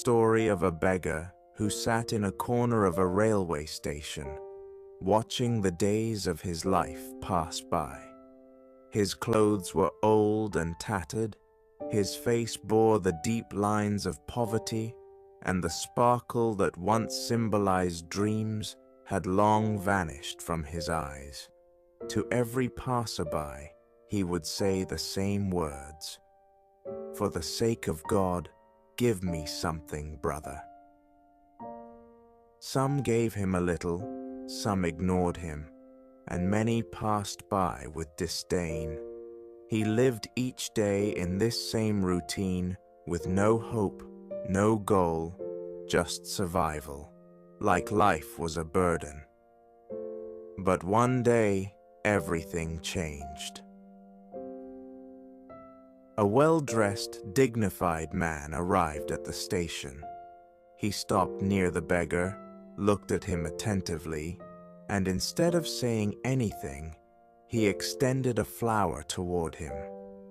story of a beggar who sat in a corner of a railway station, watching the days of his life pass by. His clothes were old and tattered, his face bore the deep lines of poverty, and the sparkle that once symbolized dreams had long vanished from his eyes. To every passerby, he would say the same words, "For the sake of God, give me something, brother." Some gave him a little, some ignored him, and many passed by with disdain. He lived each day in this same routine, with no hope, no goal, just survival, like life was a burden. But one day, everything changed. A well-dressed, dignified man arrived at the station. He stopped near the beggar, looked at him attentively, and instead of saying anything, he extended a flower toward him.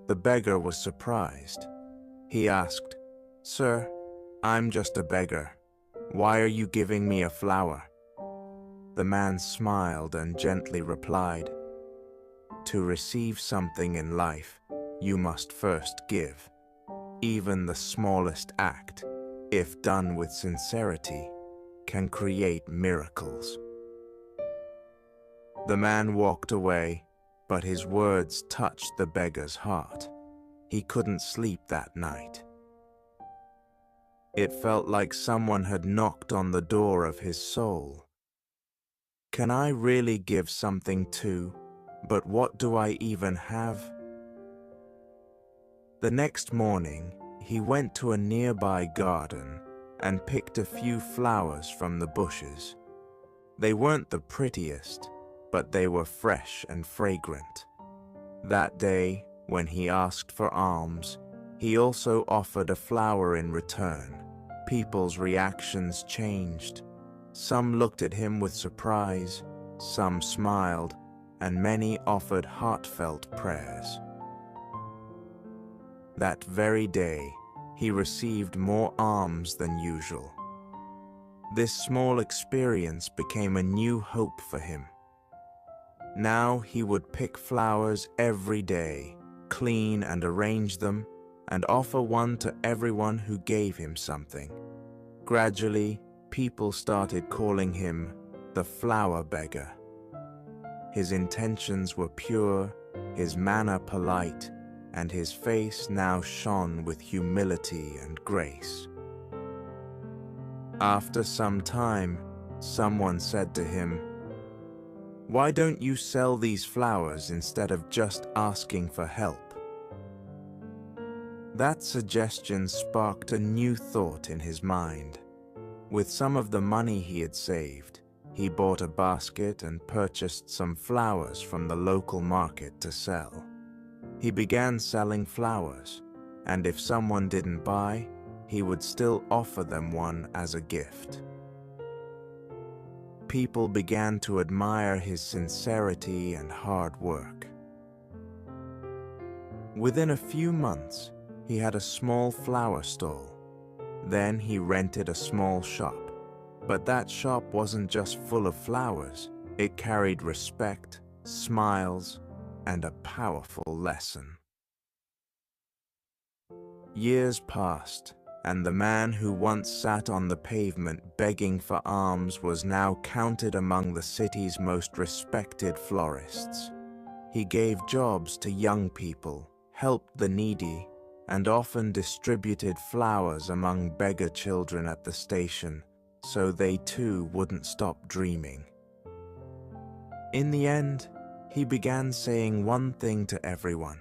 The beggar was surprised. He asked, "Sir, I'm just a beggar. Why are you giving me a flower?" The man smiled and gently replied, "To receive something in life, you must first give. Even the smallest act, if done with sincerity, can create miracles." The man walked away, but his words touched the beggar's heart. He couldn't sleep that night. It felt like someone had knocked on the door of his soul. Can I really give something too? But what do I even have? The next morning, he went to a nearby garden and picked a few flowers from the bushes. They weren't the prettiest, but they were fresh and fragrant. That day, when he asked for alms, he also offered a flower in return. People's reactions changed. Some looked at him with surprise, some smiled, and many offered heartfelt prayers. That very day, he received more alms than usual. This small experience became a new hope for him. Now he would pick flowers every day, clean and arrange them, and offer one to everyone who gave him something. Gradually, people started calling him the flower beggar. His intentions were pure, his manner polite, and his face now shone with humility and grace. After some time, someone said to him, "Why don't you sell these flowers instead of just asking for help?" That suggestion sparked a new thought in his mind. With some of the money he had saved, he bought a basket and purchased some flowers from the local market to sell. He began selling flowers, and if someone didn't buy, he would still offer them one as a gift. People began to admire his sincerity and hard work. Within a few months, he had a small flower stall. Then he rented a small shop. But that shop wasn't just full of flowers. It carried respect, smiles, and a powerful lesson. Years passed, and the man who once sat on the pavement begging for alms was now counted among the city's most respected florists. He gave jobs to young people, helped the needy, and often distributed flowers among beggar children at the station, so they too wouldn't stop dreaming. In the end, he began saying one thing to everyone: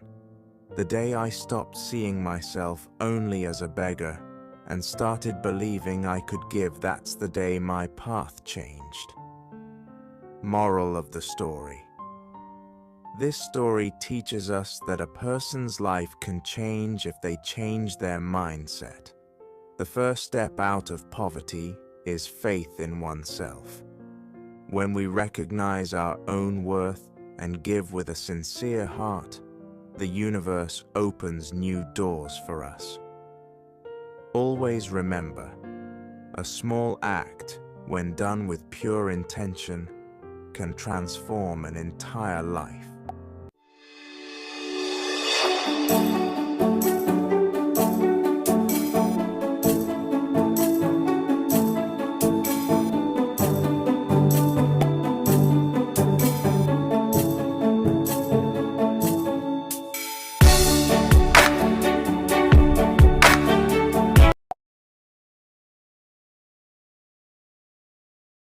"The day I stopped seeing myself only as a beggar and started believing I could give, that's the day my path changed." Moral of the story. This story teaches us that a person's life can change if they change their mindset. The first step out of poverty is faith in oneself. When we recognize our own worth and give with a sincere heart, the universe opens new doors for us. Always remember, A small act, when done with pure intention, can transform an entire life.